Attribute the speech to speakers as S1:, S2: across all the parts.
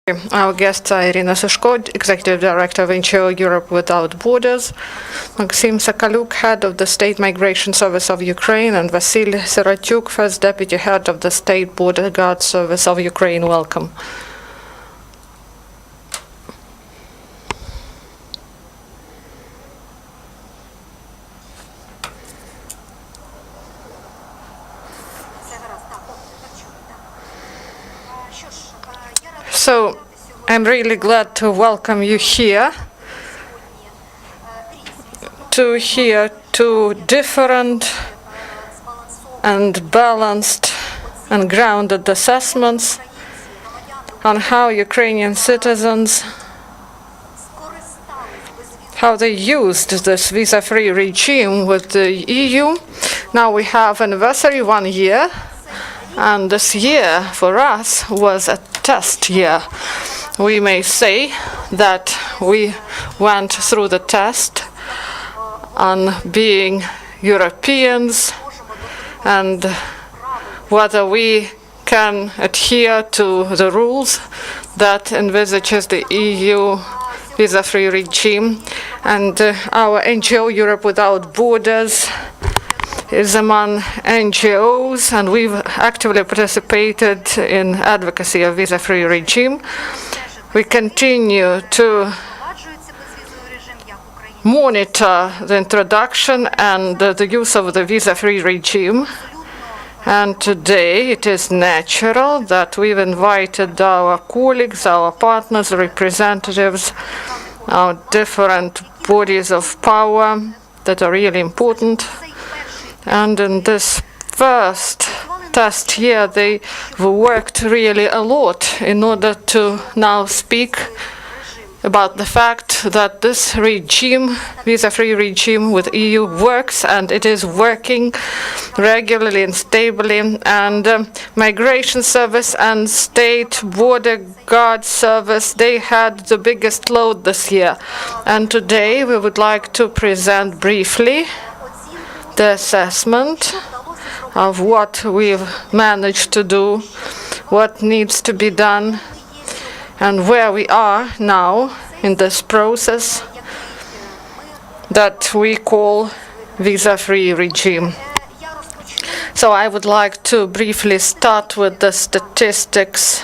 S1: Our guests are Iryna, Sushko, Executive Director of NGO Europe Without Borders, Maksym, Sokoliuk, Head of the State Migration Service of Ukraine, and Vasyl, Servatiuk, First Deputy Head of the State Border Guard Service of Ukraine. Welcome. So, I'm really glad to welcome you here to hear two different and balanced and grounded assessments on how Ukrainian citizens, how they used this visa-free regime with the EU. Now we have anniversary 1 year, and this year for us was a test year. We may say that we went through the test on being Europeans and whether we can adhere to the rules that envisages the EU visa-free regime. And our NGO Europe Without Borders is among NGOs, and we've actively participated in advocacy of visa-free regime. We continue to monitor the introduction and the use of the visa-free regime. And today it is natural that we've invited our colleagues, our partners, representatives, our different bodies of power that are really important. And in this first test year, they worked really a lot in order to now speak about the fact that this regime, visa-free regime with EU, works, and it is working regularly and stably. And Migration Service and State Border Guard Service, they had the biggest load this year. And today we would like to present briefly the assessment of what we've managed to do, what needs to be done, and where we are now in this process that we call visa-free regime. So I would like to briefly start with the statistics,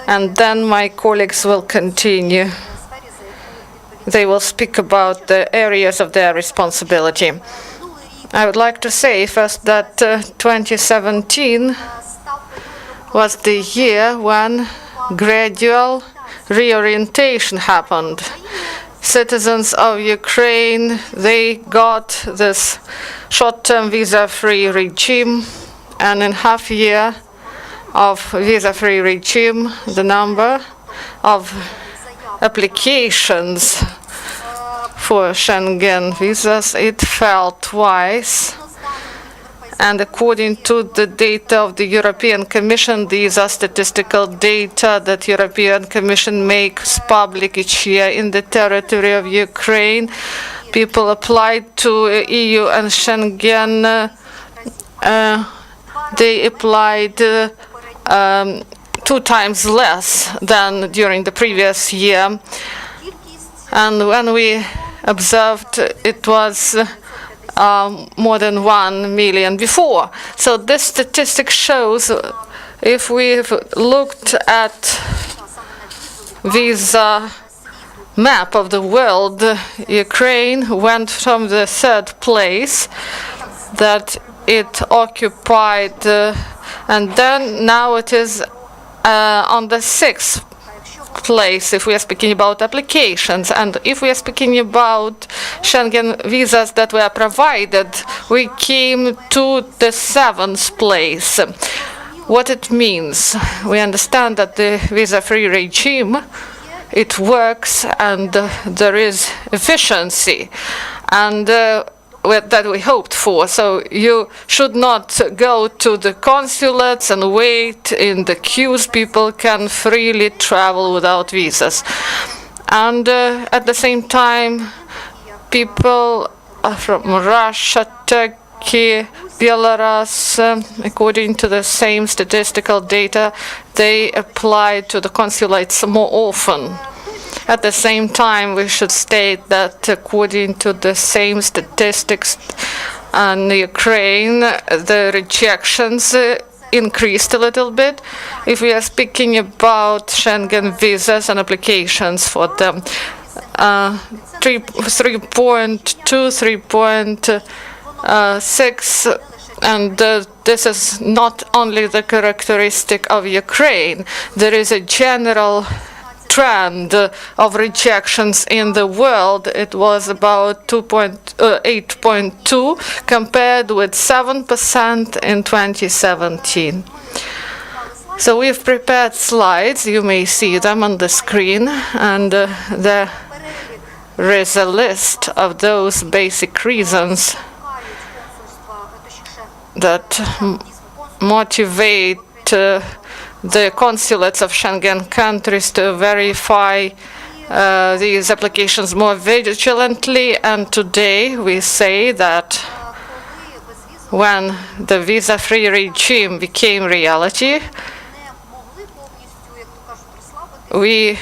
S1: and then my colleagues will continue. They will speak about the areas of their responsibility. I would like to say first that 2017 was the year when gradual reorientation happened. Citizens of Ukraine, they got this short-term visa-free regime, and in half year of visa-free regime, the number of applications for Schengen visas, it fell twice. And according to the data of the European Commission, these are statistical data that European Commission makes public each year in the territory of Ukraine. People applied to EU and Schengen. They applied 2 times less than during the previous year. And when we observed, it was more than 1 million before. So this statistic shows, if we've looked at visa map of the world, Ukraine went from the 3rd place that it occupied, and then now it is on the 6th place if we are speaking about applications. And if we are speaking about Schengen visas that were provided, we came to the 7th place. What it means, we understand that the visa-free regime, it works, and there is efficiency, and that we hoped for. So you should not go to the consulates and wait in the queues. People can freely travel without visas. And at the same time, people from Russia, Turkey, Belarus, according to the same statistical data, they apply to the consulates more often. At the same time, we should state that according to the same statistics in Ukraine, the rejections increased a little bit. If we are speaking about Schengen visas and applications for them, 3.2, 3.6, and this is not only the characteristic of Ukraine. There is a general trend of rejections in the world. It was about 8.2 compared with 7% in 2017. So we've prepared slides. You may see them on the screen, and there is a list of those basic reasons that motivate the consulates of Schengen countries to verify these applications more vigilantly. And today we say that when the visa-free regime became reality, we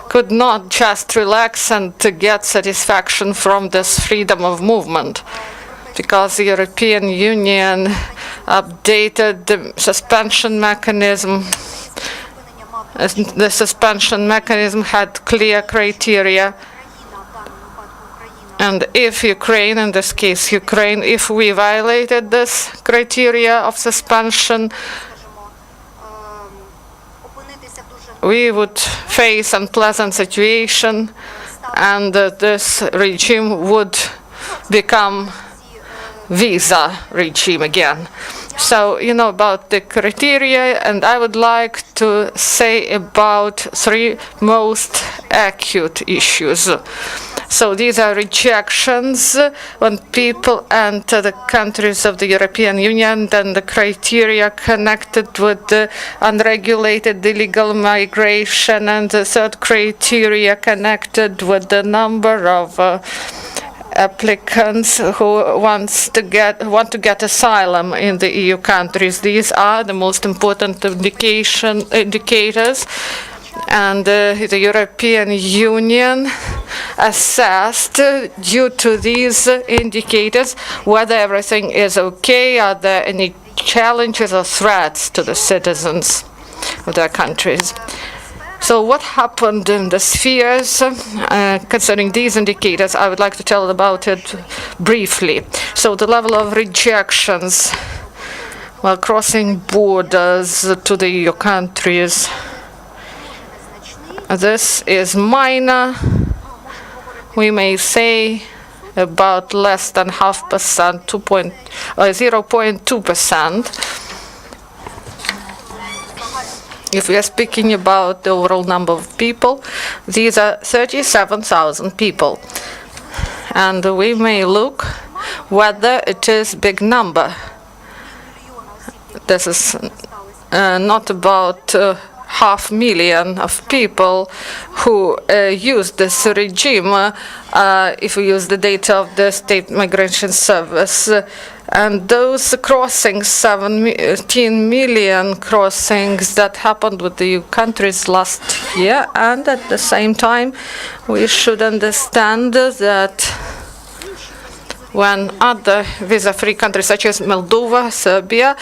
S1: could not just relax and get satisfaction from this freedom of movement, because the European Union updated the suspension mechanism. The suspension mechanism had clear criteria. And if Ukraine, in this case Ukraine, if we violated this criteria of suspension, we would face unpleasant situation, and this regime would become visa regime again. So you know about the criteria, and I would like to say about three most acute issues. So these are rejections when people enter the countries of the European Union, then the criteria connected with the unregulated illegal migration, and the third criteria connected with the number of applicants who want to get asylum in the EU countries. These are the most important indicators, and the European Union assessed, due to these indicators, whether everything is okay, are there any challenges or threats to the citizens of their countries. So what happened in the spheres concerning these indicators, I would like to tell about it briefly. So the level of rejections while crossing borders to the EU countries, this is minor. We may say about less than 0.5%, 0.2%. If we are speaking about the overall number of people, these are 37,000 people. And we may look whether it is big number. This is not about 500,000 of people who use this regime, if we use the data of the State Migration Service. And those crossings, 17 million crossings that happened with the EU countries last year. And at the same time, we should understand that when other visa-free countries such as Moldova, Serbia,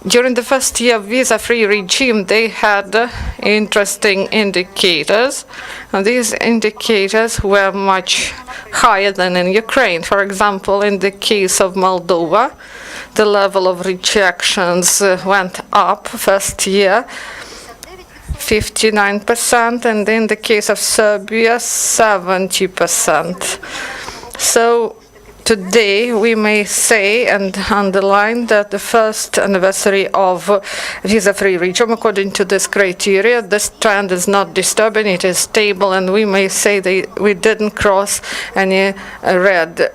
S1: during the first year of visa-free regime, they had interesting indicators, and these indicators were much higher than in Ukraine. For example, in the case of Moldova, the level of rejections went up first year, 59%, and in the case of Serbia, 70%. So today, we may say and underline that the first anniversary of visa-free regime, according to this criteria, this trend is not disturbing, it is stable, and we may say that we didn't cross any red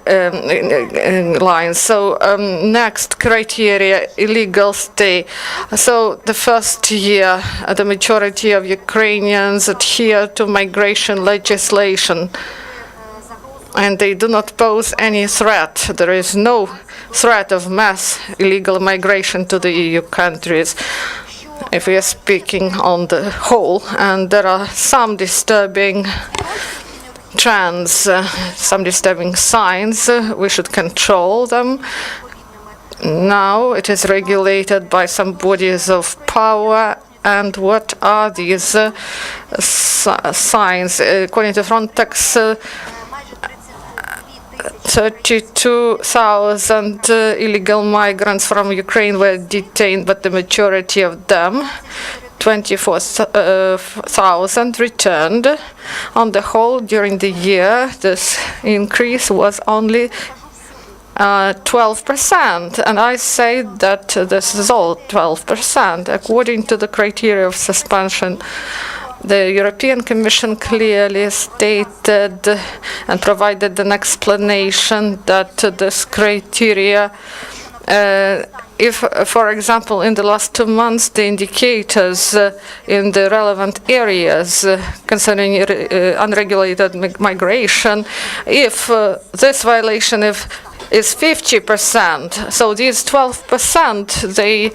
S1: lines. So next criteria, illegal stay. So the first year, the majority of Ukrainians adhere to migration legislation. and they do not pose any threat. There is no threat of mass illegal migration to the EU countries, if we are speaking on the whole. And there are some disturbing trends, some disturbing signs. We should control them. Now it is regulated by some bodies of power. And what are these signs? According to Frontex, 32,000 illegal migrants from Ukraine were detained, but the majority of them, 24,000, returned. On the whole, during the year, this increase was only 12%, and I say that this is all 12%. According to the criteria of suspension, the European Commission clearly stated and provided an explanation that this criteria, if, for example, in the last 2 months, the indicators in the relevant areas concerning unregulated migration, if this violation is 50%, so these 12%, they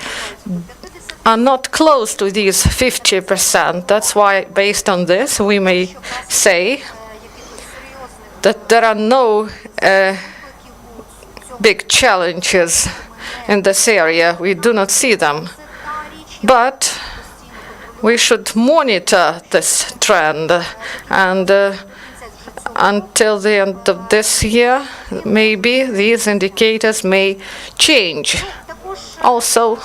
S1: are not close to these 50%. That's why, based on this, we may say that there are no big challenges in this area. We do not see them. But we should monitor this trend, and until the end of this year, maybe these indicators may change. Also,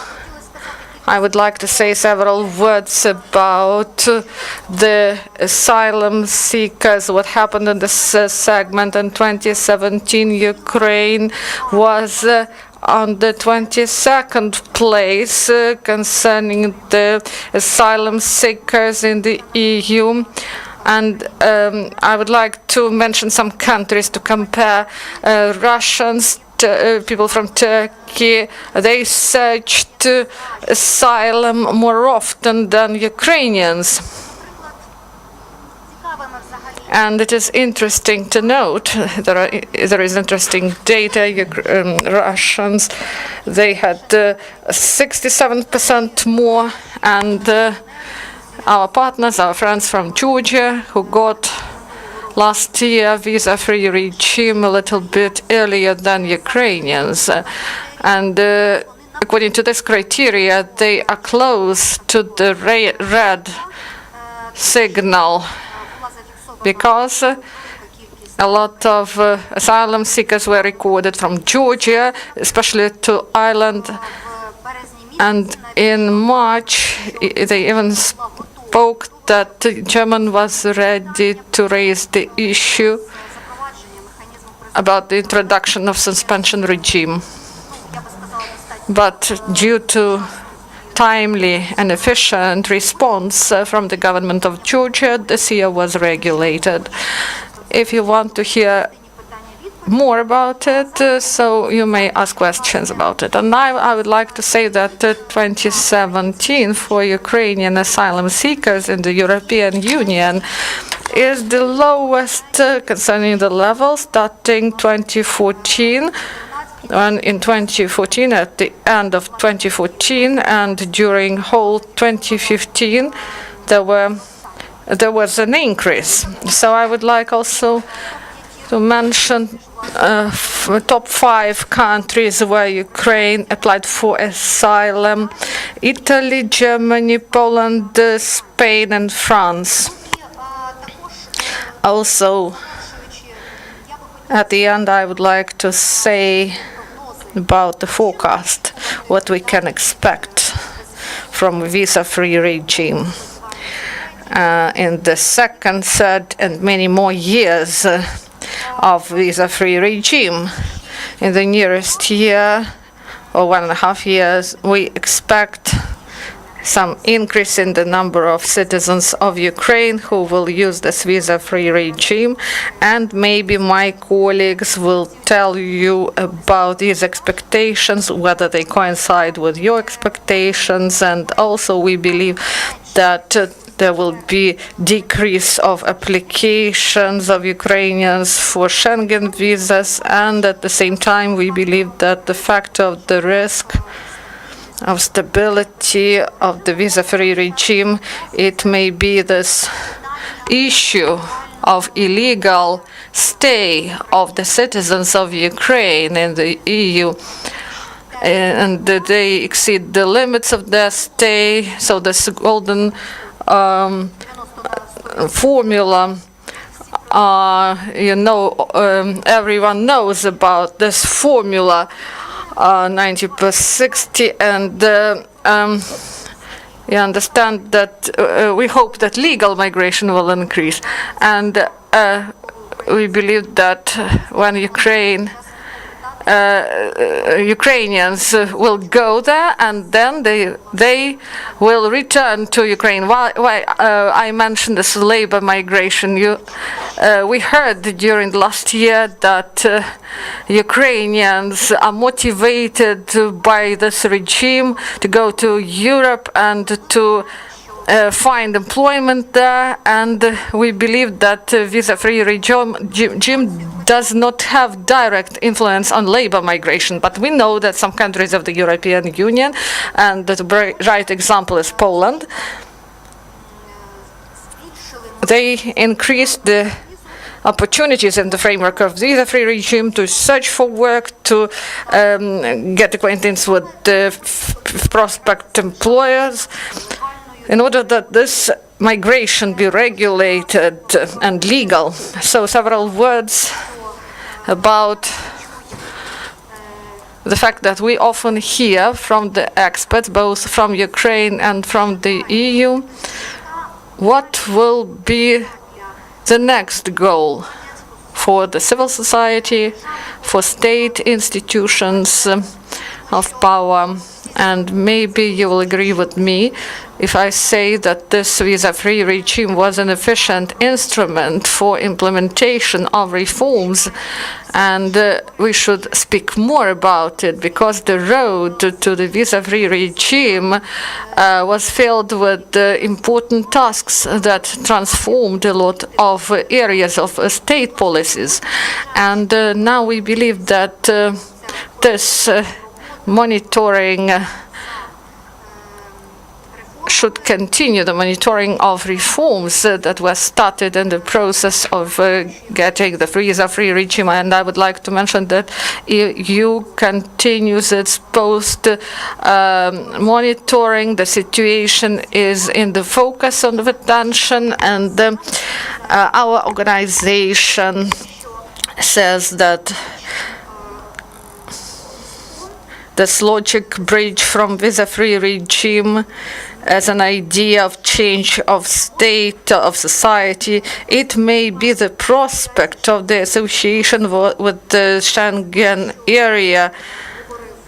S1: I would like to say several words about the asylum seekers, what happened in this segment. In 2017, Ukraine was on the 22nd place concerning the asylum seekers in the EU. And I would like to mention some countries to compare. Russians, people from Turkey, they searched asylum more often than Ukrainians. And it is interesting to note, there is interesting data. Russians, they had 67% more, and our partners, our friends from Georgia, who got last year visa-free regime a little bit earlier than Ukrainians. And according to this criteria, they are close to the red signal, because a lot of asylum seekers were recorded from Georgia, especially to Ireland. And in March, they even spoke that Germany was ready to raise the issue about the introduction of suspension regime. But due to timely and efficient response from the government of Georgia, this year was regulated. If you want to hear more about it, so you may ask questions about it. And now I would like to say that 2017 for Ukrainian asylum seekers in the European Union is the lowest concerning the level starting 2014. And in 2014, at the end of 2014 and during whole 2015, there was an increase. So I would like also to mention top 5 countries where Ukraine applied for asylum: Italy, Germany, Poland, Spain, and France. Also, at the end, I would like to say about the forecast, what we can expect from visa-free regime in the second, third, and many more years of visa-free regime. In the nearest year or 1.5 years, we expect some increase in the number of citizens of Ukraine who will use this visa-free regime, and maybe my colleagues will tell you about these expectations, whether they coincide with your expectations. And also we believe that there will be decrease of applications of Ukrainians for Schengen visas, and at the same time we believe that the fact of the risk of stability of the visa-free regime, it may be this issue of illegal stay of the citizens of Ukraine in the EU, and they exceed the limits of their stay. So this golden formula, everyone knows about this formula, 90/60, and you understand that we hope that legal migration will increase, and we believe that when Ukrainians will go there, and then they will return to Ukraine. Why I mentioned this labor migration? We heard during last year that Ukrainians are motivated by this regime to go to Europe and to find employment there, and we believe that visa-free regime does not have direct influence on labor migration. But we know that some countries of the European Union, and the right example is Poland, they increased the opportunities in the framework of the visa-free regime to search for work, to get acquaintance with the prospect employers, in order that this migration be regulated and legal. So several words about the fact that we often hear from the experts, both from Ukraine and from the EU, what will be the next goal for the civil society, for state institutions of power. And maybe you will agree with me if I say that this visa-free regime was an efficient instrument for implementation of reforms, and we should speak more about it, because the road to the visa-free regime was filled with important tasks that transformed a lot of areas of state policies. And now we believe that this monitoring should continue, the monitoring of reforms that were started in the process of getting the visa-free regime. And I would like to mention that EU continues its post-monitoring. The situation is in the focus of attention, and our organization says that this logic bridge from visa-free regime as an idea of change of state, of society, it may be the prospect of the association with the Schengen area.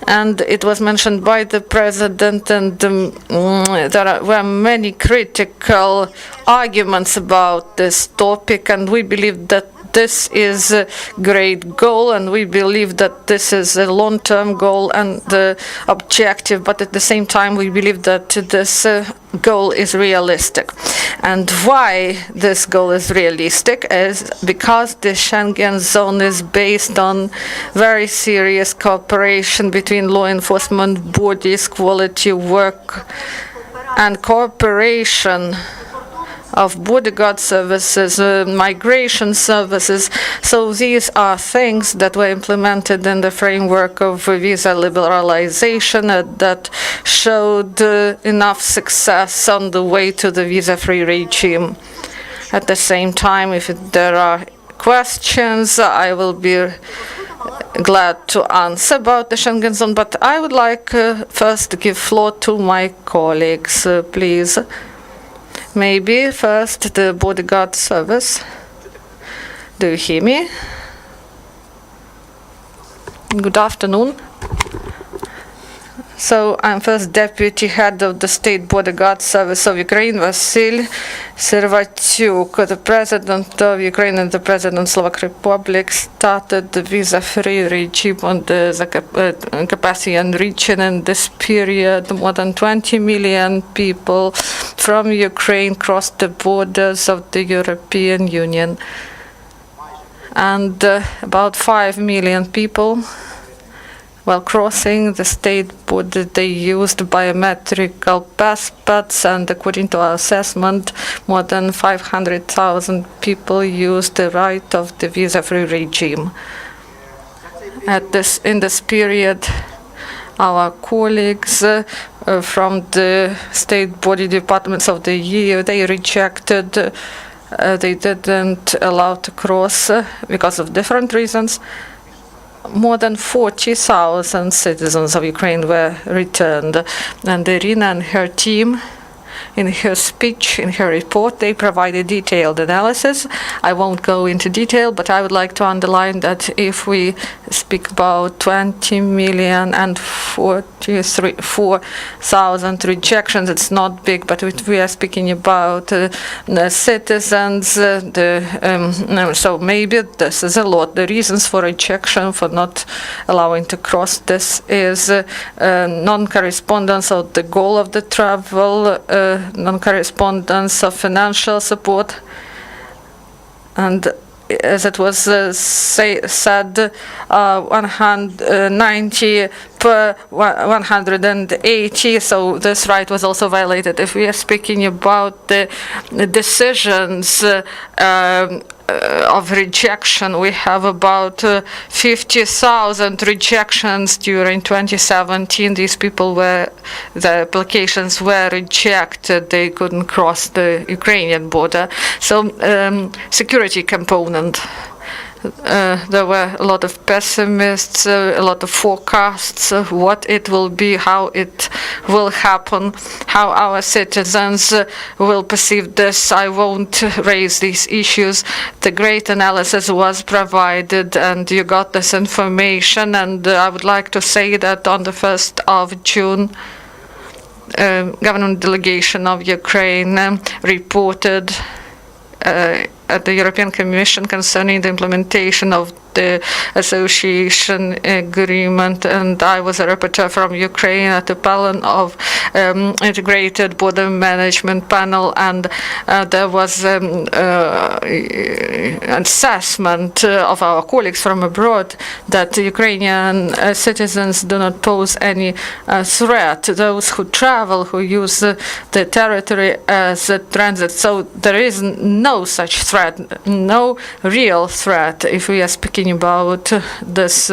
S1: And it was mentioned by the president, and there were many critical arguments about this topic, and we believe that this is a great goal, and we believe that this is a long-term goal and the objective, but at the same time we believe that this goal is realistic. And why this goal is realistic is because the Schengen zone is based on very serious cooperation between law enforcement bodies, quality work, and cooperation of bodyguard services, migration services. So these are things that were implemented in the framework of visa liberalization that showed enough success on the way to the visa-free regime. At the same time, if there are questions, I will be glad to answer about the Schengen zone, but I would like first to give floor to my colleagues, please. Maybe first the bodyguard service. Do you hear me? Good afternoon. So I'm first deputy head of the State Border Guard Service of Ukraine, Vasyl Servatiuk. The president of Ukraine and the president of Slovak Republic started the visa-free regime on the capacity and region. In this period, more than 20 million people from Ukraine crossed the borders of the European Union. And about 5 million people, while crossing the state border, they used biometrical passports, and according to our assessment, more than 500,000 people used the right of the visa-free regime. In this period, our colleagues from the state body departments of the EU, they rejected. They didn't allow to cross because of different reasons. More than 40,000 citizens of Ukraine were returned, and Iryna and her team, in her speech, in her report, they provided detailed analysis. I won't go into detail, but I would like to underline that if we speak about 20 million and 44,000 rejections, it's not big, but if we are speaking about citizens, so maybe this is a lot. The reasons for rejection, for not allowing to cross this, is non-correspondence of the goal of the travel, non-correspondence of financial support, and as it was said, 190 per 180, so this right was also violated. If we are speaking about the decisions of rejection, we have about 50,000 rejections during 2017. These people the applications were rejected. They couldn't cross the Ukrainian border. So security component. There were a lot of pessimists, a lot of forecasts of what it will be, how it will happen, how our citizens will perceive this. I won't raise these issues. The great analysis was provided, and you got this information. And I would like to say that on the 1st of June, government delegation of Ukraine reported at the European Commission concerning the implementation of the association agreement, and I was a rapporteur from Ukraine at the panel of integrated border management panel, and there was an assessment of our colleagues from abroad that Ukrainian citizens do not pose any threat. Those who travel, who use the territory as a transit, so there is no such threat, no real threat if we are speaking about this.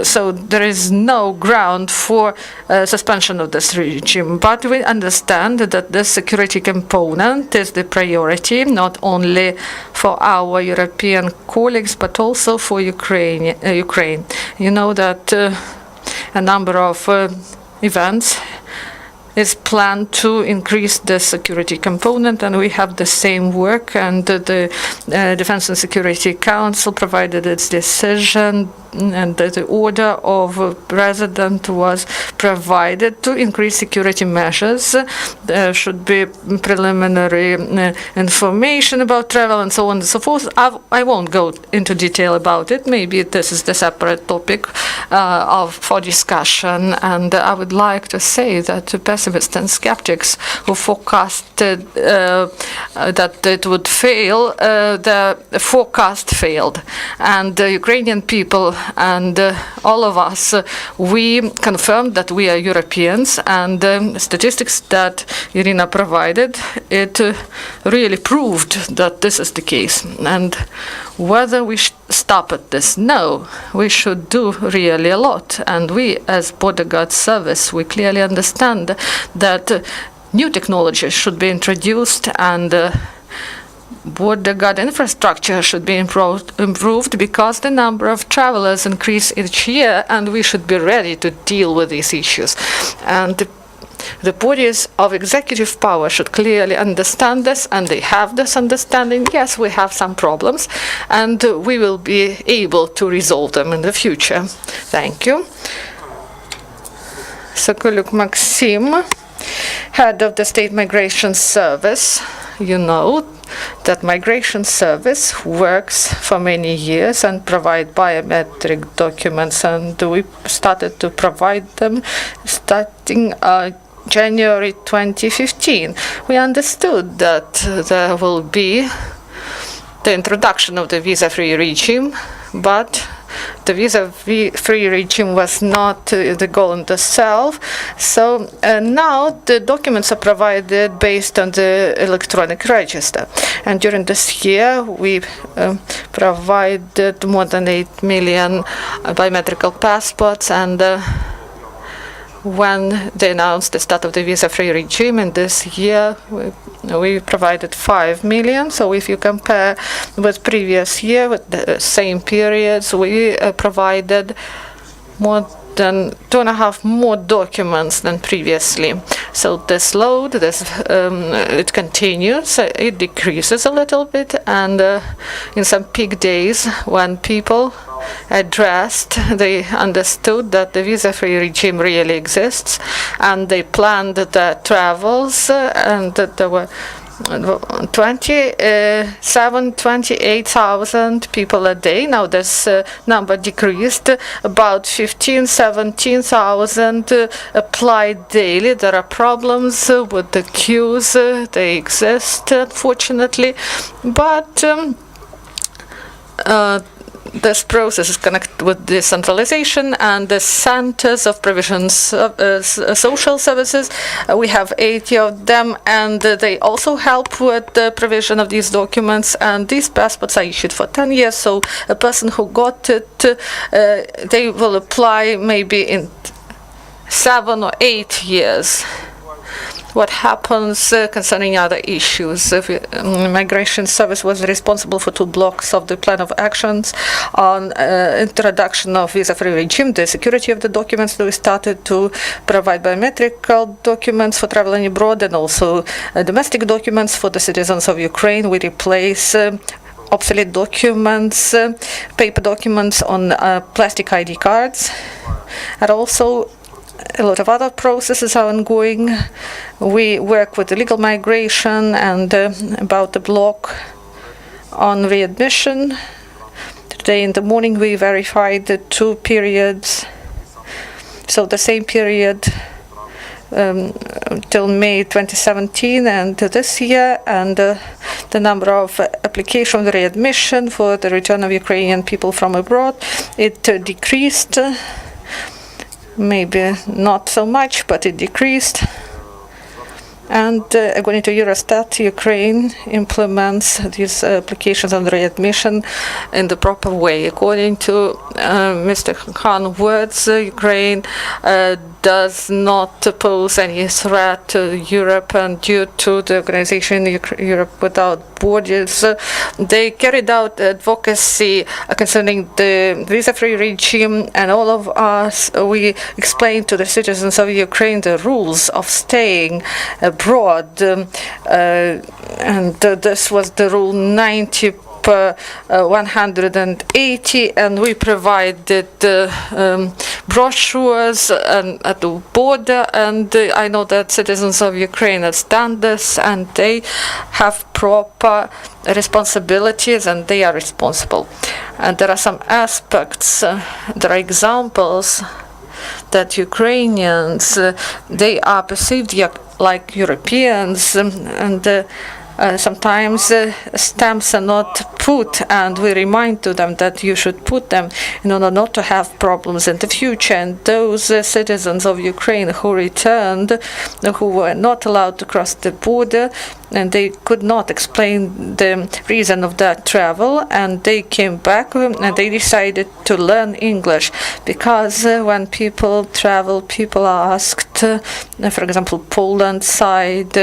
S1: So there is no ground for suspension of this regime. But we understand that the security component is the priority, not only for our European colleagues, but also for Ukraine. You know that a number of events is planned to increase the security component, and we have the same work, and the Defense and Security Council provided its decision, and the order of President was provided to increase security measures. There should be preliminary information about travel and so on and so forth. I won't go into detail about it. Maybe this is the separate topic for discussion. And I would like to say that the pessimists and skeptics who forecasted that it would fail, the forecast failed. And the Ukrainian people and all of us, we confirmed that we are Europeans, and statistics that Iryna provided, it really proved that this is the case. And whether we stop at this, no, we should do really a lot. And we, as Border Guard Service, we clearly understand that new technologies should be introduced, and border guard infrastructure should be improved because the number of travelers increase each year, and we should be ready to deal with these issues. And the bodies of executive power should clearly understand this, and they have this understanding. Yes, we have some problems, and we will be able to resolve them in the future. Thank you. Sokoliuk Maksym, head of the State Migration Service. You know that migration service works for many years and provide biometric documents, and we started to provide them starting January 2015. We understood that there will be the introduction of the visa-free regime, but the visa-free regime was not the goal in itself. So now the documents are provided based on the electronic register. And during this year, we provided more than 8 million biometrical passports, and when they announced the start of the visa-free regime in this year, we provided 5 million. So if you compare with previous year, with the same periods, we provided more than 2.5 more documents than previously. So this load, it continues, it decreases a little bit, and in some peak days when people addressed, they understood that the visa-free regime really exists, and they planned their travels, and that there were 28,000 people a day. Now this number decreased, about 17,000 applied daily. There are problems with the queues, they exist, unfortunately, but this process is connected with decentralization and the centers of provisions of social services. We have 80 of them, and they also help with the provision of these documents. And these passports are issued for 10 years, so a person who got it, they will apply maybe in 7 or 8 years. What happens concerning other issues? Migration Service was responsible for 2 blocks of the plan of actions on introduction of visa-free regime, the security of the documents. We started to provide biometrical documents for traveling abroad, and also domestic documents for the citizens of Ukraine. We replace obsolete documents, paper documents on plastic ID cards, and also a lot of other processes are ongoing. We work with illegal migration and about the block on readmission. Today in the morning we verified the 2 periods. So the same period till May 2017 and this year, and the number of applications readmission for the return of Ukrainian people from abroad, it decreased. Maybe not so much, but it decreased. And according to Eurostat, Ukraine implements these applications on readmission in the proper way. According to Mr. Khan's words, Ukraine does not pose any threat to Europe, and due to the organization Europe Without Borders, they carried out advocacy concerning the visa-free regime, and all of us, we explained to the citizens of Ukraine the rules of staying abroad, and this was the rule 90 per 180, and we provided brochures at the border, and I know that citizens of Ukraine understand this, and they have proper responsibilities, and they are responsible. And there are some aspects, there are examples that Ukrainians, they are perceived like Europeans, and sometimes stamps are not put, and we remind to them that you should put them in order not to have problems in the future. And those citizens of Ukraine who returned, who were not allowed to cross the border, and they could not explain the reason of that travel, and they came back and they decided to learn English, because when people travel, people are asked, for example, Poland side,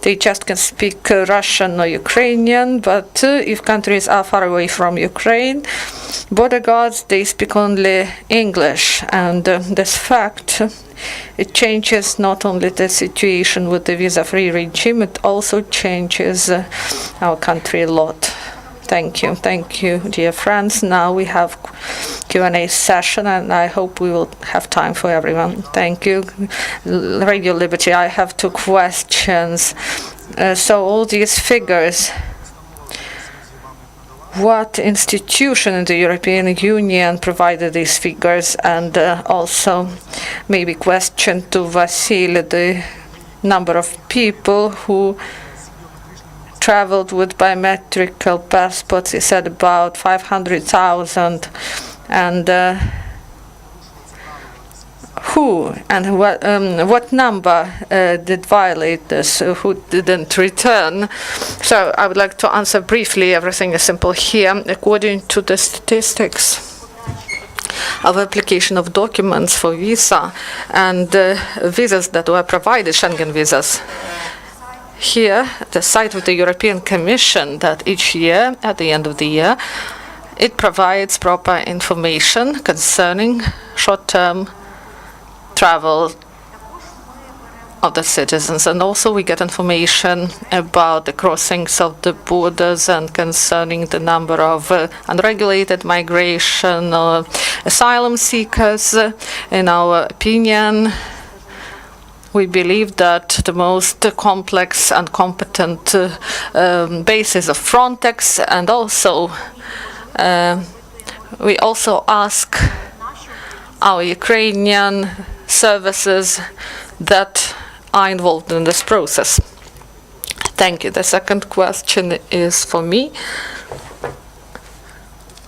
S1: they just can speak Russian or Ukrainian, but if countries are far away from Ukraine, border guards, they speak only English. And this fact, it changes not only the situation with the visa-free regime, it also changes our country a lot. Thank you. Thank you, dear friends. Now we have Q&A session, and I hope we will have time for everyone. Thank you. Radio Liberty, I have 2 questions. So all these figures, what institution in the European Union provided these figures? And also maybe question to Vasyl, the number of people who traveled with biometrical passports, he said about 500,000. And who and what number did violate this? Who didn't return? So I would like to answer briefly. Everything is simple here. According to the statistics of application of documents for visa and visas that were provided, Schengen visas, here, the site of the European Commission, that each year, at the end of the year, it provides proper information concerning short-term travel of the citizens. And also we get information about the crossings of the borders and concerning the number of unregulated migration or asylum seekers. In our opinion, we believe that the most complex and competent basis of Frontex, and also we also ask our Ukrainian services that are involved in this process. Thank you. The second question is for me.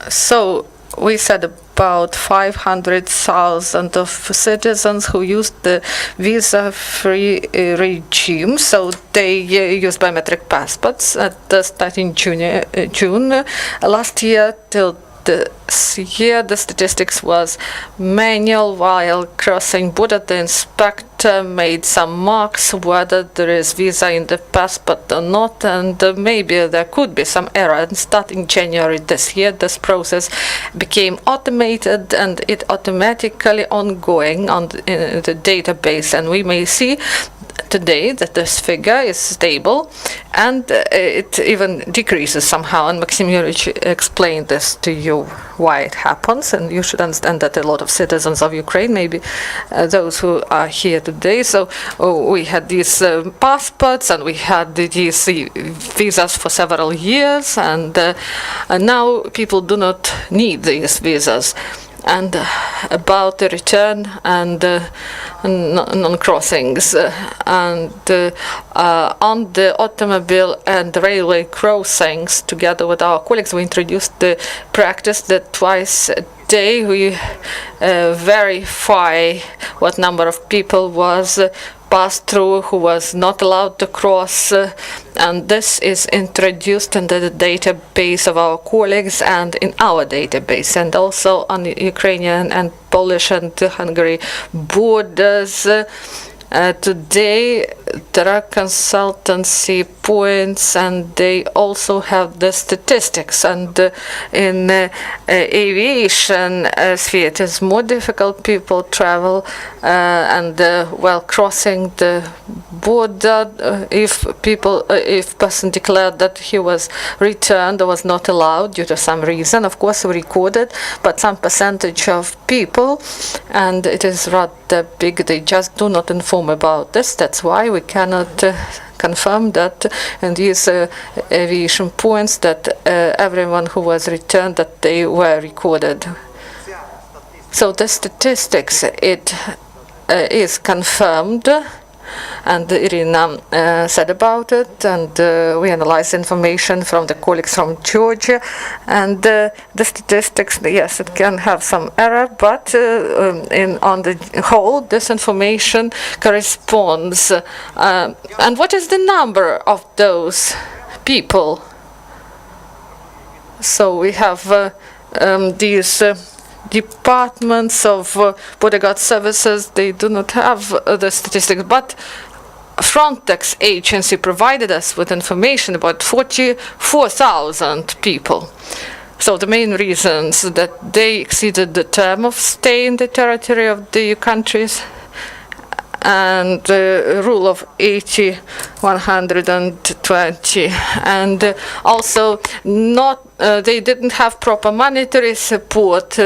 S1: So we said about 500,000 of citizens who used the visa-free regime. So they used biometric passports at the starting June last year till this year. The statistics was manual. While crossing border, the inspector made some marks whether there is visa in the passport or not, and maybe there could be some error. And starting January this year, this process became automated, and it automatically ongoing on the database, and we may see today that this figure is stable, and it even decreases somehow. And Maksym explained this to you, why it happens, and you should understand that a lot of citizens of Ukraine, maybe those who are here today, so we had these passports, and we had these visas for several years, and now people do not need these visas. And about the return and non-crossings, and on the automobile and railway crossings, together with our colleagues, we introduced the practice that twice a day we verify what number of people was passed through who was not allowed to cross, and this is introduced into the database of our colleagues and in our database, and also on the Ukrainian and Polish and Hungary borders. Today there are consultancy points, and they also have the statistics, and in aviation sphere it is more difficult. People travel and while crossing the border, if person declared that he was returned or was not allowed due to some reason, of course we recorded, but some percentage of people, and it is rather big, they just do not inform about this. That's why we cannot confirm that in these aviation points that everyone who was returned, that they were recorded. So the statistics, it is confirmed, and Iryna said about it, and we analyzed information from the colleagues from Georgia, and the statistics, yes, it can have some error, but on the whole, this information corresponds. And what is the number of those people? So we have these departments of border guard services, they do not have the statistics, but Frontex agency provided us with information about 44,000 people. So the main reasons that they exceeded the term of stay in the territory of the countries, and the rule of 80, 120, and also they didn't have proper monetary support.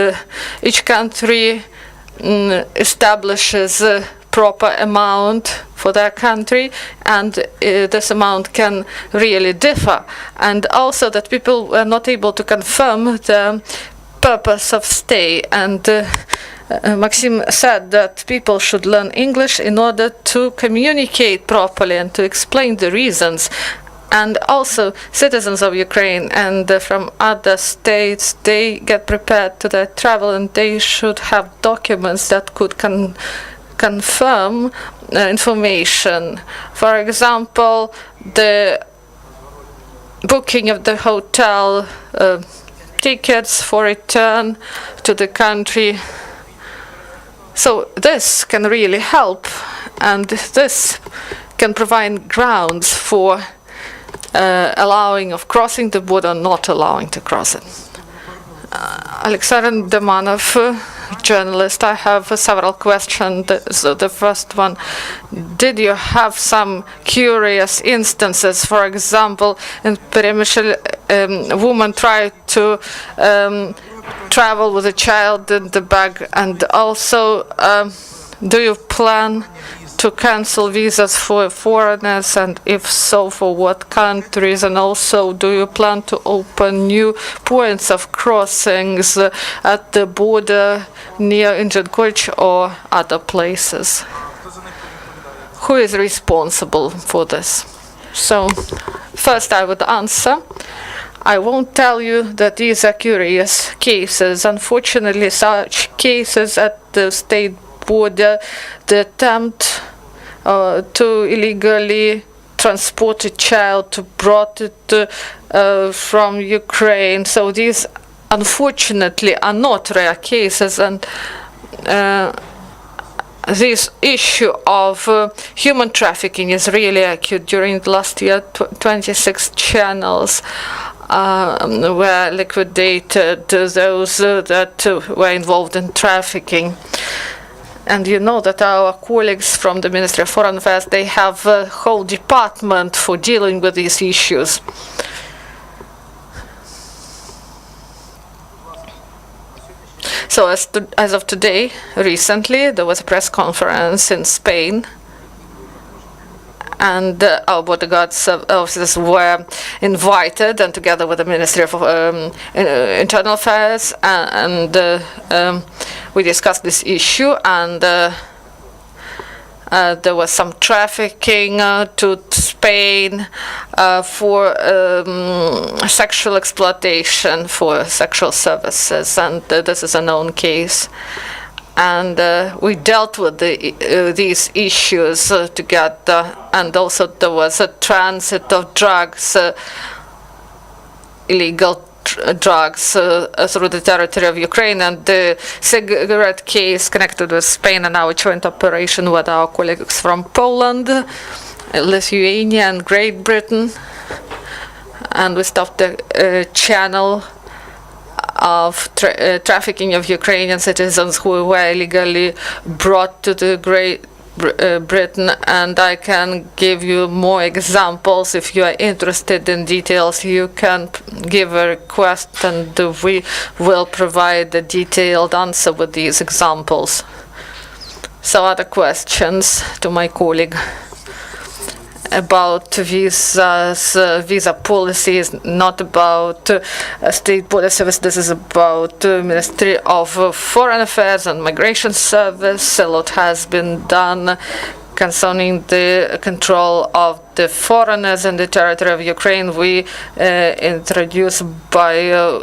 S1: Each country establishes a proper amount for their country, and this amount can really differ, and also that people were not able to confirm the purpose of stay. And Maksym said that people should learn English in order to communicate properly and to explain the reasons. And also citizens of Ukraine and from other states, they get prepared to their travel, and they should have documents that could confirm information. For example, the booking of the hotel tickets for return to the country. So this can really help, and this can provide grounds for allowing of crossing the border, not allowing to cross it. Alexander Demanov, journalist, I have several questions. So the first one, did you have some curious instances? For example, in Peremyshel, a woman tried to travel with a child in the bag, and also do you plan to cancel visas for foreigners, and if so, for what countries? And also, do you plan to open new points of crossings at the border near Injinkoch or other places? Who is responsible for this? So, first I would answer. I won't tell you that these are curious cases. Unfortunately, such cases at the state border, the attempt to illegally transport a child, to brought it from Ukraine. So these, unfortunately, are not rare cases, and this issue of human trafficking is really acute. During the last year, 26 channels were liquidated, those that were involved in trafficking. And you know that our colleagues from the Ministry of Foreign Affairs, they have a whole department for dealing with these issues. So as of today, recently, there was a press conference in Spain, and our bodyguards officers were invited, and together with the Ministry of Internal Affairs, and we discussed this issue, and there was some trafficking to Spain for sexual exploitation, for sexual services, and this is a known case. And we dealt with these issues together, and also there was a transit of drugs, illegal drugs through the territory of Ukraine, and the cigarette case connected with Spain and our joint operation with our colleagues from Poland, Lithuania, and Great Britain, and we stopped the channel of trafficking of Ukrainian citizens who were illegally brought to the Great Britain, and I can give you more examples. If you are interested in details, you can give a request, and we will provide a detailed answer with these examples. So other questions to my colleague about visas, visa policy is not about State Border Service. This is about Ministry of Foreign Affairs and Migration Service. A lot has been done concerning the control of the foreigners in the territory of Ukraine. We introduced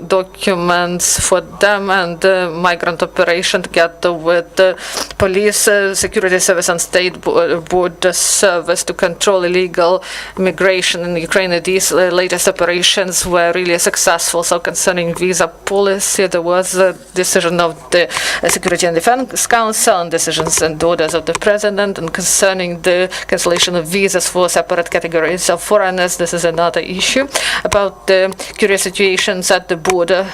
S1: documents for them, and migrant operation together with the police, security service, and state border service to control illegal migration in Ukraine. These latest operations were really successful. So concerning visa policy, there was a decision of the Security and Defense Council and decisions and orders of the President, and concerning the cancellation of visas for separate categories of foreigners, this is another issue. About the curious situations at the border,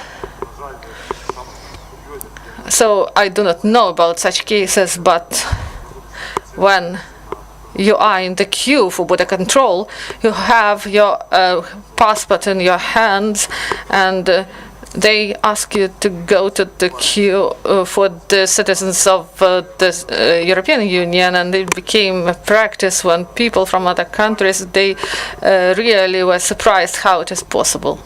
S1: so I do not know about such cases, but when you are in the queue for border control, you have your passport in your hands, and they ask you to go to the queue for the citizens of the European Union, and it became a practice when people from other countries, they really were surprised how it is possible.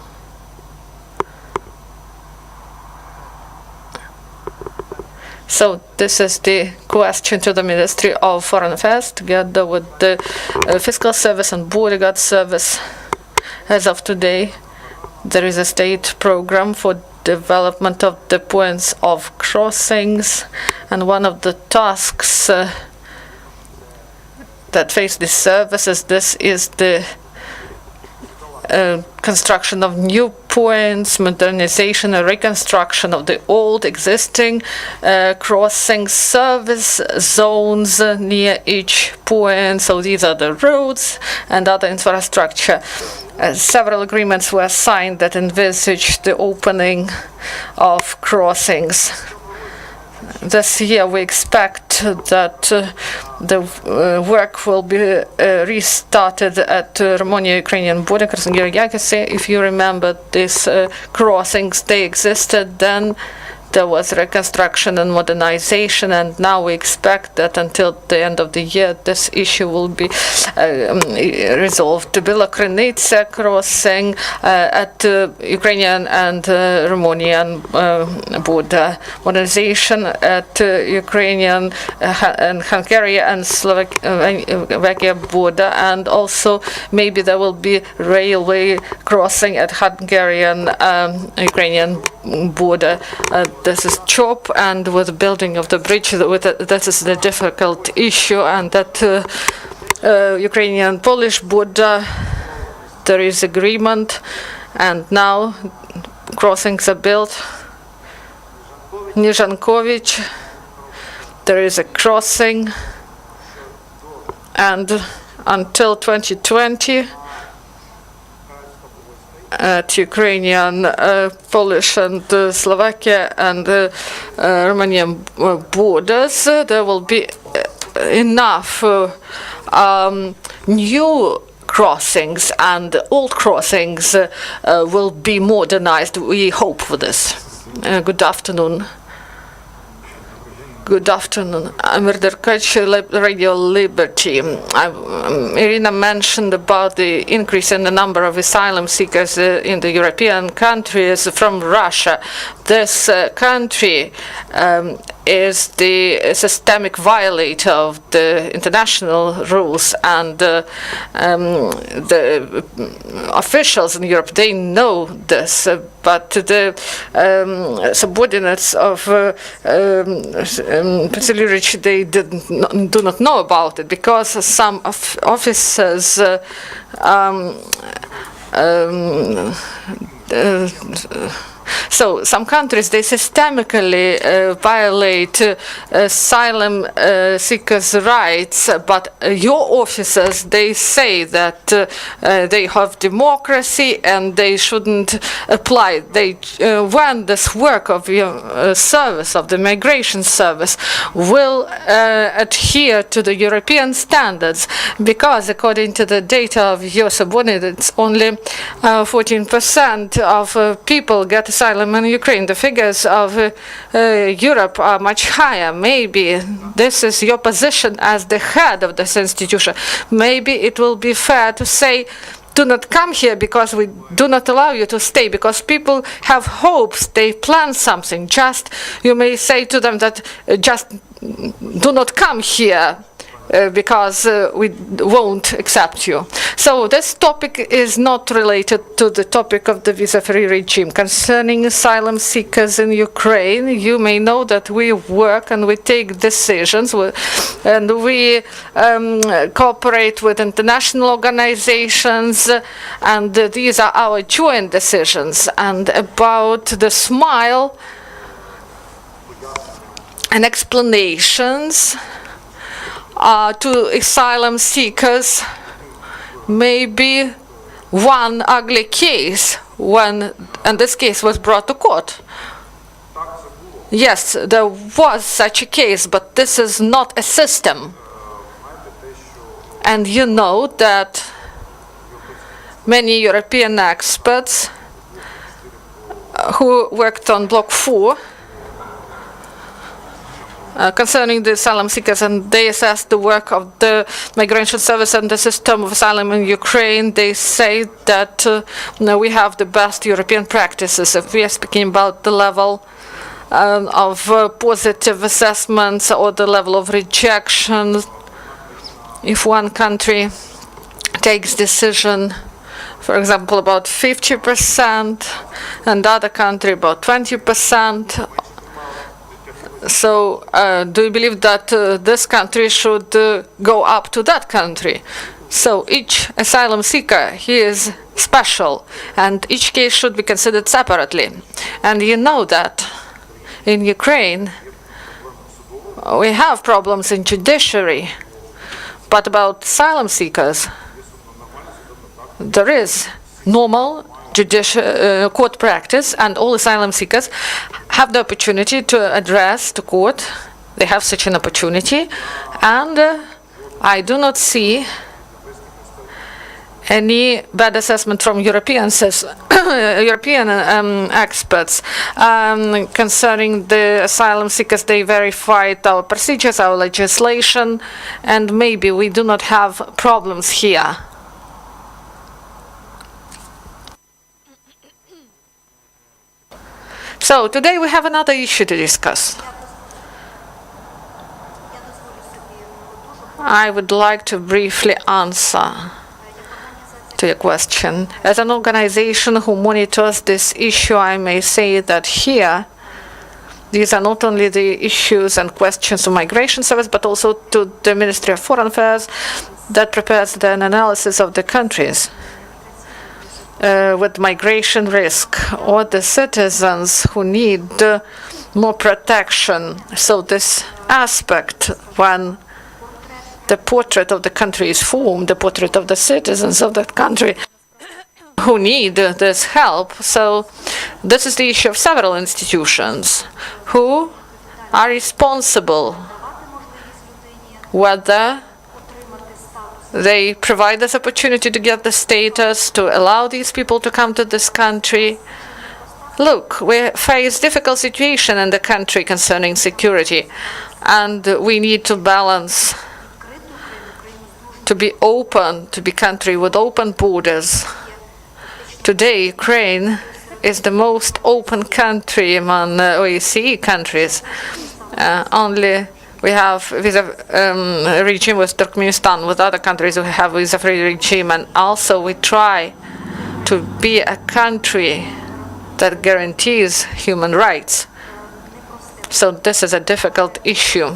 S1: So this is the question to the Ministry of Foreign Affairs, together with the Fiscal Service and Border Guard Service. As of today, there is a state program for development of the points of crossings, and one of the tasks that face these services, this is the construction of new points, modernization and reconstruction of the old existing crossing service zones near each point. So these are the roads and other infrastructure. Several agreements were signed that envisage the opening of crossings. This year we expect that the work will be restarted at Romania-Ukrainian border. If you remember, these crossings, they existed then. There was reconstruction and modernization, and now we expect that until the end of the year this issue will be resolved. The Belokrenica crossing at Ukrainian and Romanian border, modernization at Ukrainian and Hungary and Slovakia border, and also maybe there will be railway crossing at Hungarian Ukrainian border. This is CHOP, and with the building of the bridge, that is the difficult issue, and that Ukrainian-Polish border, there is agreement, and now crossings are built. Nizhankovich, there is a crossing, and until 2020, at Ukrainian, Polish and Slovakia and Romanian borders, there will be enough new crossings, and old crossings will be modernized. We hope for this. Good afternoon. Good afternoon. I'm Derkach, Radio Liberty. Iryna mentioned about the increase in the number of asylum seekers in the European countries from Russia. This country is the systemic violator of the international rules, and the officials in Europe, they know this, but the subordinates of Vasyl, they do not know about it, because some officers so some countries, they systemically violate asylum seekers' rights, but your officers, they say that they have democracy and they shouldn't apply. They when this work of your service, of the migration service, will adhere to the European standards, because according to the data of your subordinates, only 14% of people get asylum in Ukraine. The figures of Europe are much higher. Maybe this is your position as the head of this institution. Maybe it will be fair to say, do not come here because we do not allow you to stay, because people have hopes, they plan something. Just, you may say to them that just do not come here, because we won't accept you. So this topic is not related to the topic of the visa-free regime. Concerning asylum seekers in Ukraine, you may know that we work and we take decisions, and we cooperate with international organizations, and these are our joint decisions. And about the smile and explanations to asylum seekers, maybe one ugly case when, and this case was brought to court. Yes, there was such a case, but this is not a system. And you know that many European experts who worked on Block 4 concerning the asylum seekers, and they assessed the work of the migration service and the system of asylum in Ukraine. They say that we have the best European practices. If we are speaking about the level of positive assessments or the level of rejection, if one country takes decision, for example, about 50%, and the other country about 20%. So do you believe that this country should go up to that country? So each asylum seeker, he is special, and each case should be considered separately. And you know that in Ukraine we have problems in judiciary, but about asylum seekers, there is normal judicial court practice, and all asylum seekers have the opportunity to address the court. They have such an opportunity, and I do not see any bad assessment from European experts concerning the asylum seekers. They verified our procedures, our legislation, and maybe we do not have problems here. So today we have another issue to discuss. I would like to briefly answer to your question. As an organization who monitors this issue, I may say that here these are not only the issues and questions of migration service, but also to the Ministry of Foreign Affairs that prepares the analysis of the countries with migration risk, or the citizens who need more protection. So this aspect, when the portrait of the country is formed, the portrait of the citizens of that country who need this help. So this is the issue of several institutions who are responsible, whether they provide this opportunity to get the status, to allow these people to come to this country. Look, we face difficult situation in the country concerning security, and we need to balance to be open, to be country with open borders. Today, Ukraine is the most open country among OECD countries. Only we have visa regime with Turkmenistan. With other countries, we have visa-free regime, and also we try to be a country that guarantees human rights. So this is a difficult issue.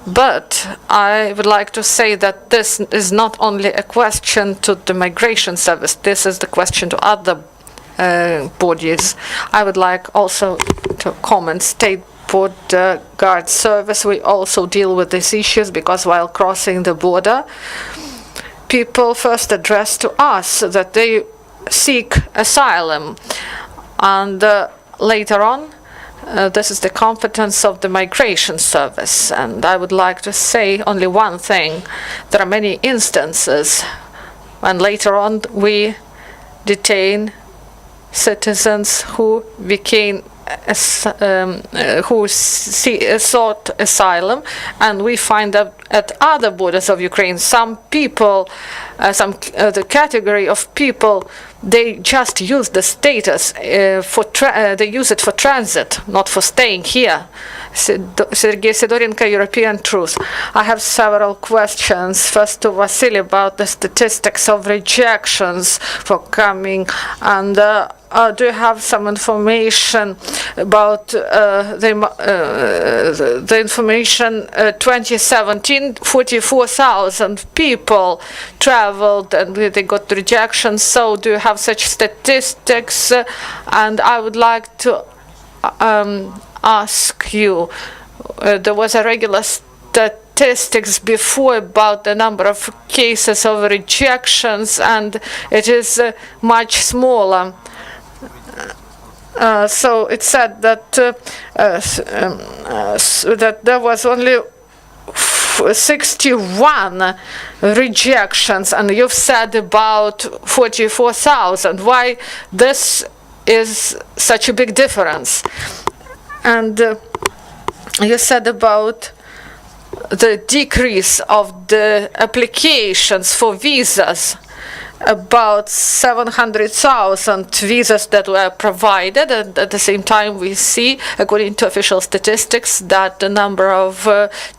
S1: But I would like to say that this is not only a question to the migration service. This is the question to other bodies. I would like also to comment State Border Guard Service. We also deal with these issues because while crossing the border, people first address to us that they seek asylum, and later on this is the competence of the migration service. And I would like to say only one thing. There are many instances when later on we detain citizens who became who sought asylum, and we find that at other borders of Ukraine, some people, the category of people, they just use the status they use it for transit, not for staying here. Sergei Sidorenko, European Truth. I have several questions. First to Vasyl about the statistics of rejections for coming, and do you have some information about the information 2017, 44,000 people traveled and they got rejection. So do you have such statistics? And I would like to ask you, there was a regular statistics before about the number of cases of rejections, and it is much smaller. So it said that that there was only 61 rejections, and you've said about 44,000. Why this is such a big difference? And you said about the decrease of the applications for visas, about 700,000 visas that were provided, and at the same time we see, according to official statistics, that the number of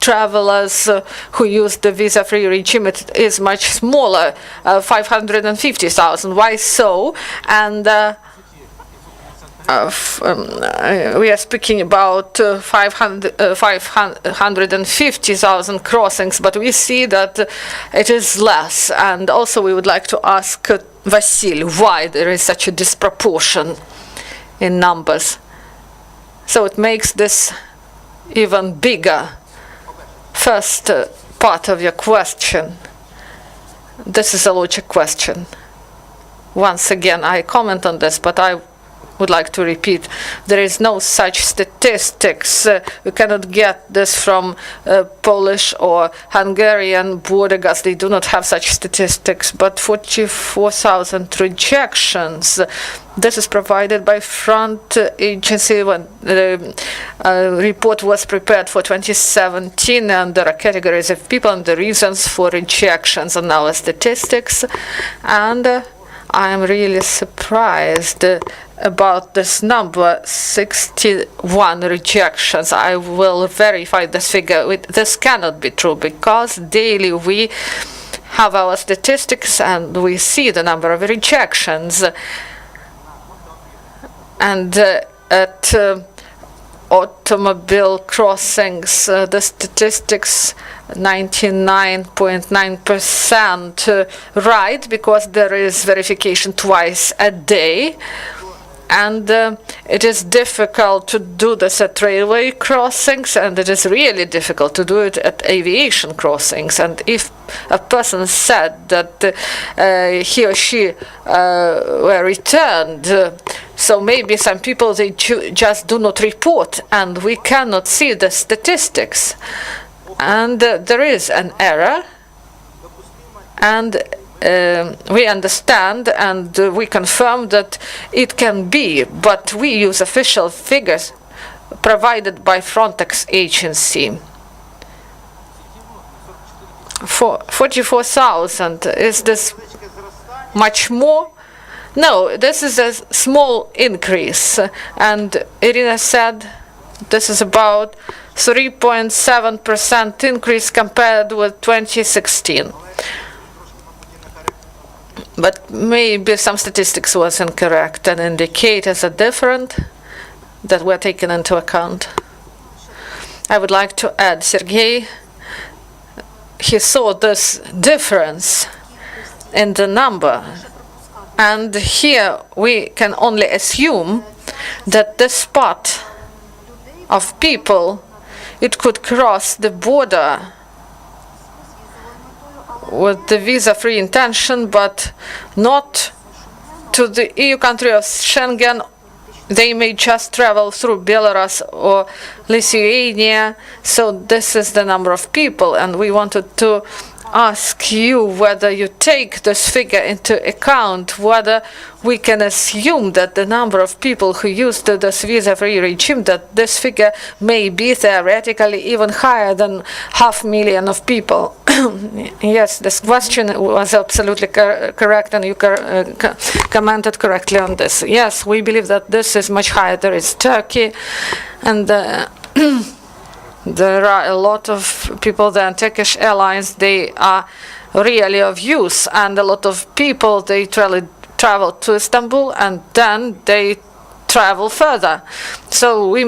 S1: travelers who use the visa-free regime is much smaller, 550,000. Why so? And we are speaking about 550,000 crossings, but we see that it is less. And also we would like to ask Vasyl why there is such a disproportion in numbers. So it makes this even bigger. First part of your question. This is a logic question. Once again, I comment on this, but I would like to repeat, there is no such statistics. We cannot get this from Polish or Hungarian border guards. They do not have such statistics. But 44,000 rejections, this is provided by front agency when the report was prepared for 2017, and there are categories of people and the reasons for rejections on our statistics. And I am really surprised about this number, 61 rejections. I will verify this figure. This cannot be true, because daily we have our statistics and we see the number of rejections. And at automobile crossings, the statistics 99.9% right, because there is verification twice a day. And it is difficult to do this at railway crossings, and it is really difficult to do it at aviation crossings. And if a person said that he or she were returned, so maybe some people, they just do not report, and we cannot see the statistics. And there is an error, and we understand and we confirm that it can be, but we use official figures provided by Frontex agency. For 44,000, is this much more? No, this is a small increase, and Iryna said this is about 3.7% increase compared with 2016. But maybe some statistics was incorrect and indicators are different that were taken into account. I would like to add, Sergei, he saw this difference in the number. And here we can only assume that this spot of people, it could cross the border with the visa-free intention, but not to the EU country of Schengen. They may just travel through Belarus or Lithuania. So this is the number of people, and we wanted to ask you whether you take this figure into account, whether we can assume that the number of people who used this visa-free regime, that this figure may be theoretically even higher than 500,000 of people. Yes, this question was absolutely correct, and you commented correctly on this. Yes, we believe that this is much higher. There is Turkey, and there are a lot of people there, and Turkish Airlines, they are really of use, and a lot of people, they travel to Istanbul and then they travel further. So we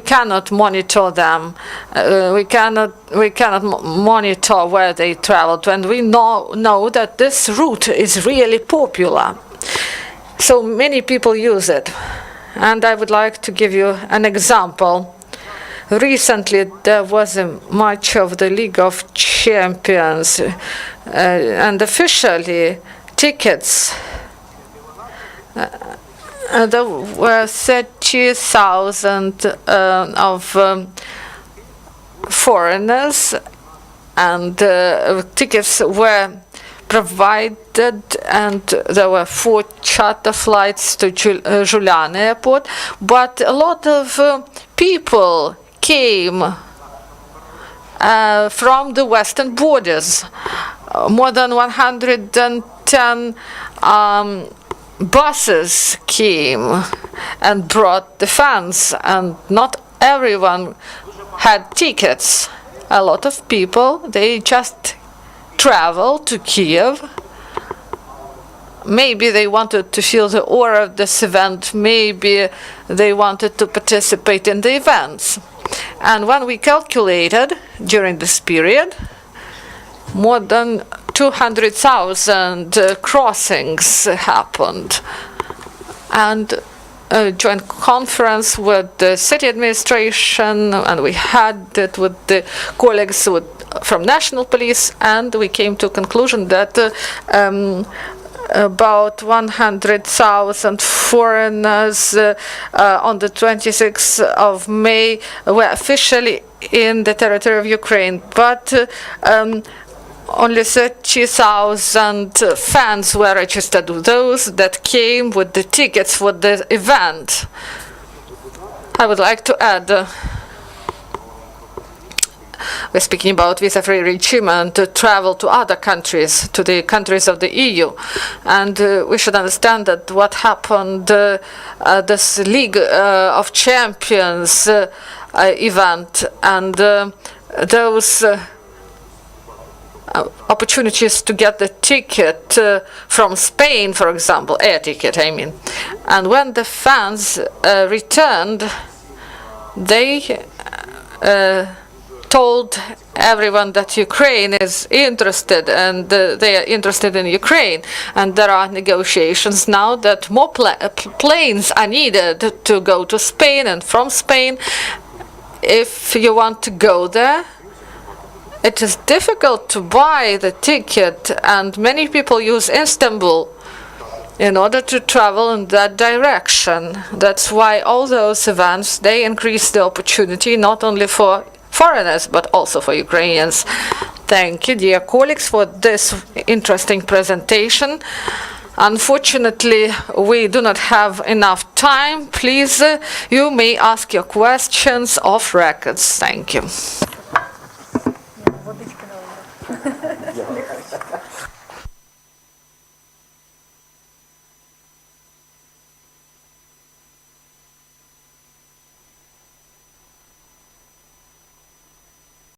S1: cannot monitor them. We cannot monitor where they traveled, and we know that this route is really popular. So many people use it. And I would like to give you an example. Recently, there was a match of the League of Champions, and officially tickets, there were 30,000 of foreigners, and tickets were provided, and there were 4 charter flights to Julian Airport, but a lot of people came from the western borders. More than 110 buses came and brought the fans, and not everyone had tickets. A lot of people, they just traveled to Kiev. Maybe they wanted to feel the aura of this event, maybe they wanted to participate in the events. And when we calculated during this period, more than 200,000 crossings happened. And a joint conference with the city administration, and we had it with the colleagues from national police, and we came to a conclusion that about 100,000 foreigners on the 26th of May were officially in the territory of Ukraine, but only 30,000 fans were registered, those that came with the tickets for the event. I would like to add, we're speaking about visa-free regime and to travel to other countries, to the countries of the EU. And we should understand that what happened, this League of Champions event, and those opportunities to get the ticket from Spain, for example, air ticket, I mean. And when the fans returned, they told everyone that Ukraine is interested, and they are interested in Ukraine. And there are negotiations now that more planes are needed to go to Spain and from Spain. If you want to go there, it is difficult to buy the ticket, and many people use Istanbul in order to travel in that direction. That's why all those events, they increase the opportunity not only for foreigners, but also for Ukrainians. Thank you, dear colleagues, for this interesting presentation. Unfortunately, we do not have enough time. Please, you may ask your questions off records. Thank you.